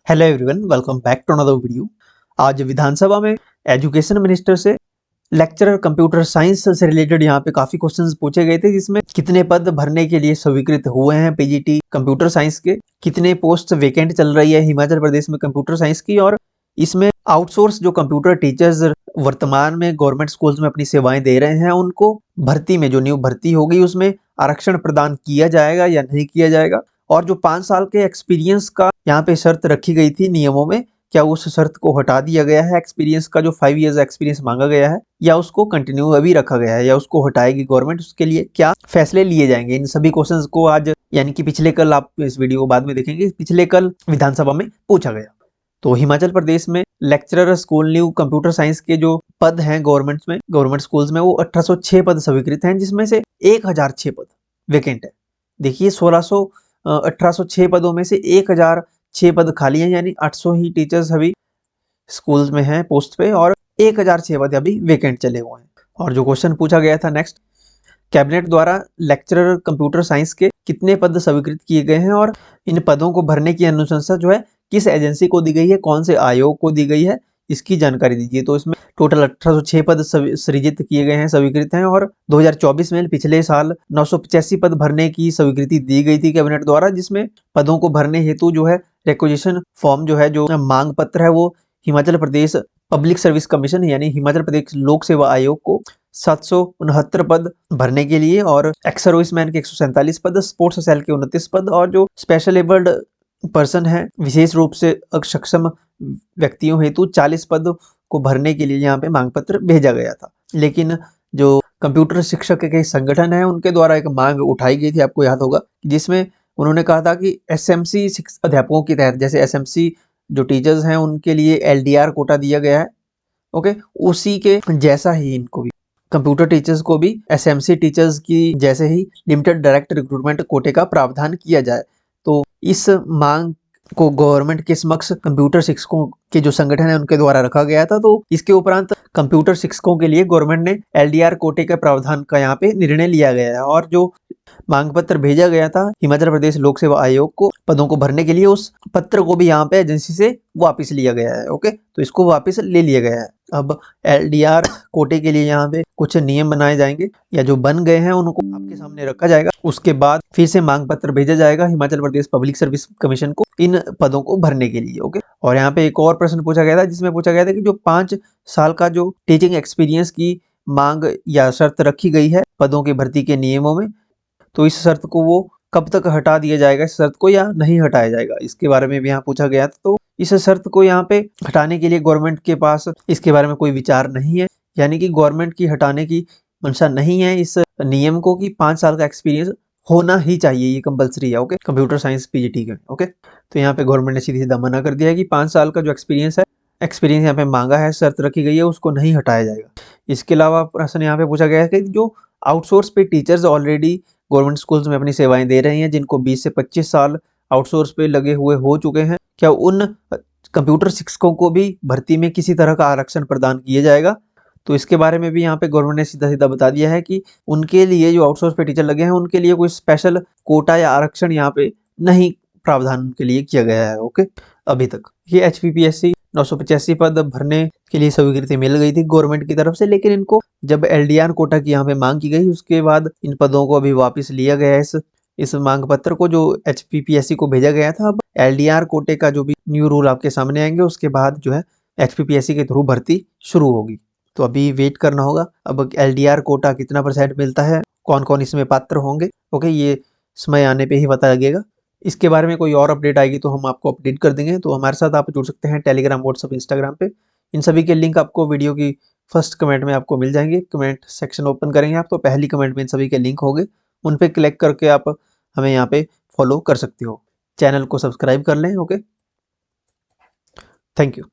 Hello everyone, welcome back to another video. आज विधानसभा में एजुकेशन मिनिस्टर से लेक्चरर कंप्यूटर साइंस से रिलेटेड यहाँ पे काफी क्वेश्चंस पूछे गए थे, जिसमें कितने पद भरने के लिए स्वीकृत हुए हैं पीजीटी कंप्यूटर साइंस के, कितने पोस्ट वेकेंट चल रही है हिमाचल प्रदेश में कंप्यूटर साइंस की, और इसमें आउटसोर्स जो कंप्यूटर टीचर्स वर्तमान में गवर्नमेंट स्कूल्स में अपनी सेवाएं दे रहे हैं, उनको भर्ती में जो न्यू भर्ती होगी उसमें आरक्षण प्रदान किया जाएगा या नहीं किया जाएगा। और जो 5 साल के एक्सपीरियंस का यहाँ पे शर्त रखी गई थी नियमों में, क्या उस शर्त को हटा दिया गया है? एक्सपीरियंस का जो 5 इयर्स एक्सपीरियंस मांगा गया है, या उसको कंटिन्यू अभी रखा गया है, या उसको हटाएगी गवर्नमेंट? उसके लिए क्या फैसले लिए जाएंगे? इन सभी क्वेश्चंस को आज, यानी कि पिछले कल, आप इस वीडियो को बाद में देखेंगे, पिछले कल विधानसभा में पूछा गया। तो हिमाचल प्रदेश में lecturer school new computer science के जो पद हैं गवर्नमेंट स्कूल्स में, वो 1806 पद स्वीकृत हैं, जिसमें से 1006 पद वेकेंट है। देखिए 1806 पदों में से 1006 पद खाली हैं, यानी 800 ही टीचर्स अभी स्कूल्स में हैं पोस्ट पे, और 1006 पद अभी वेकेंट चले हुए हैं। और जो क्वेश्चन पूछा गया था नेक्स्ट, कैबिनेट द्वारा लेक्चरर कंप्यूटर साइंस के कितने पद स्वीकृत किए गए हैं, और इन पदों को भरने की अनुशंसा जो है किस एजेंसी को दी गई है, कौन से आयोग को दी गई है, इसकी जानकारी दीजिए। तो इसमें टोटल 1806 पद सृजित किए गए हैं, स्वीकृत हैं, और 2024 में पिछले साल 985 पद भरने की स्वीकृति दी गई थी कैबिनेट द्वारा, जिसमें पदों को भरने हेतु जो है रिक्वेजिशन फॉर्म जो है, जो मांग पत्र है, वो Himachal Pradesh public service commission यानी हिमाचल प्रदेश लोक सेवा आयोग को 769 पद भरने के लिए, और एक्स सर्विसमैन के 147 पद, स्पोर्ट्स सेल के 29 पद, और जो स्पेशल एबल्ड पर्सन है, विशेष रूप से अक्षम व्यक्तियों हेतु 40 पद को भरने के लिए यहाँ पे मांग पत्र भेजा गया था। लेकिन जो कंप्यूटर शिक्षक के संगठन है, उनके द्वारा एक मांग उठाई गई थी, आपको याद होगा, जिसमें उन्होंने कहा था कि एसएमसी अध्यापकों के तहत, जैसे एसएमसी जो टीचर्स हैं उनके लिए एलडीआर कोटा दिया गया है, ओके, उसी के जैसा ही इनको भी, कंप्यूटर टीचर्स को भी एसएमसी टीचर्स की जैसे ही लिमिटेड डायरेक्ट रिक्रूटमेंट कोटे का प्रावधान किया जाए। तो इस मांग को गवर्नमेंट के समक्ष कंप्यूटर शिक्षकों के जो संगठन है उनके द्वारा रखा गया था। तो इसके उपरांत कंप्यूटर शिक्षकों के लिए गवर्नमेंट ने एलडीआर कोटे के प्रावधान का यहाँ पे निर्णय लिया गया है, और जो मांग पत्र भेजा गया था हिमाचल प्रदेश लोक सेवा आयोग को पदों को भरने के लिए, उस पत्र को भी यहाँ पे एजेंसी से वापस लिया गया है। ओके, तो इसको वापस ले लिया गया है। अब एलडीआर कोटे के लिए यहाँ पे कुछ नियम बनाए जाएंगे, या जो बन गए हैं उनको आपके सामने रखा जाएगा। उसके बाद फिर से मांग पत्र भेजा जाएगा Himachal Pradesh public service commission को इन पदों को भरने के लिए। ओके, और यहाँ पे एक और प्रश्न पूछा गया था, जिसमें पूछा गया था कि जो 5 साल का जो टीचिंग एक्सपीरियंस की मांग या शर्त रखी गई है पदों की भर्ती के नियमों में, तो इस शर्त को वो कब तक हटा दिया जाएगा, इस शर्त को, या नहीं हटाया जाएगा, इसके बारे में भी यहाँ पूछा गया था। तो इस शर्त को यहाँ पे हटाने के लिए गवर्नमेंट के पास इसके बारे में कोई विचार नहीं है, यानी कि गवर्नमेंट की हटाने की मंशा नहीं है इस नियम को कि 5 साल का एक्सपीरियंस होना ही चाहिए, ये कंपलसरी है। ओके, कंप्यूटर साइंस पीजीटी के। ओके, तो यहाँ पे गवर्नमेंट ने सीधी सीधा मना कर दिया है कि 5 साल का जो एक्सपीरियंस यहाँ पे मांगा है, शर्त रखी गई है, उसको नहीं हटाया जाएगा। इसके अलावा प्रश्न यहाँ पे पूछा गया है कि जो आउटसोर्स पे टीचर्स ऑलरेडी गवर्नमेंट स्कूल्स में अपनी सेवाएं दे रही हैं, जिनको 20 से 25 साल आउटसोर्स पे लगे हुए हो चुके हैं, क्या उन कंप्यूटर शिक्षकों को भी भर्ती में किसी तरह का आरक्षण प्रदान किया जाएगा? तो इसके बारे में भी यहाँ पे गवर्नमेंट ने सीधा सीधा बता दिया है कि उनके लिए, जो आउटसोर्स पे टीचर लगे हैं, उनके लिए कोई स्पेशल कोटा या आरक्षण यहाँ पे नहीं प्रावधान उनके लिए किया गया है। ओके, अभी तक ये एचपीपीएससी 985 पद भरने के लिए स्वीकृति मिल गई थी गवर्नमेंट की तरफ से, लेकिन इनको जब एलडीआर कोटा की यहाँ पे मांग की गई, उसके बाद इन पदों को अभी वापस लिया गया है। इस मांग पत्र को जो एचपीपीएससी को भेजा गया था, अब एलडीआर कोटे का जो भी न्यू रूल आपके सामने आएंगे, उसके बाद जो है एचपीपीएससी के थ्रू भर्ती शुरू होगी। तो अभी वेट करना होगा। अब एलडीआर कोटा कितना % मिलता है, कौन कौन इसमें पात्र होंगे, ओके, ये समय आने पे ही पता लगेगा। इसके बारे में कोई और अपडेट आएगी तो हम आपको अपडेट कर देंगे। तो हमारे साथ आप जुड़ सकते हैं टेलीग्राम, व्हाट्सएप, इंस्टाग्राम पे। इन सभी के लिंक आपको वीडियो की फर्स्ट कमेंट में आपको मिल जाएंगे। कमेंट सेक्शन ओपन करेंगे आप, तो पहली कमेंट में इन सभी के लिंक होंगे, उन पे क्लिक करके आप हमें यहाँ पे फॉलो कर सकते हो। चैनल को सब्सक्राइब कर लें। Okay, thank you.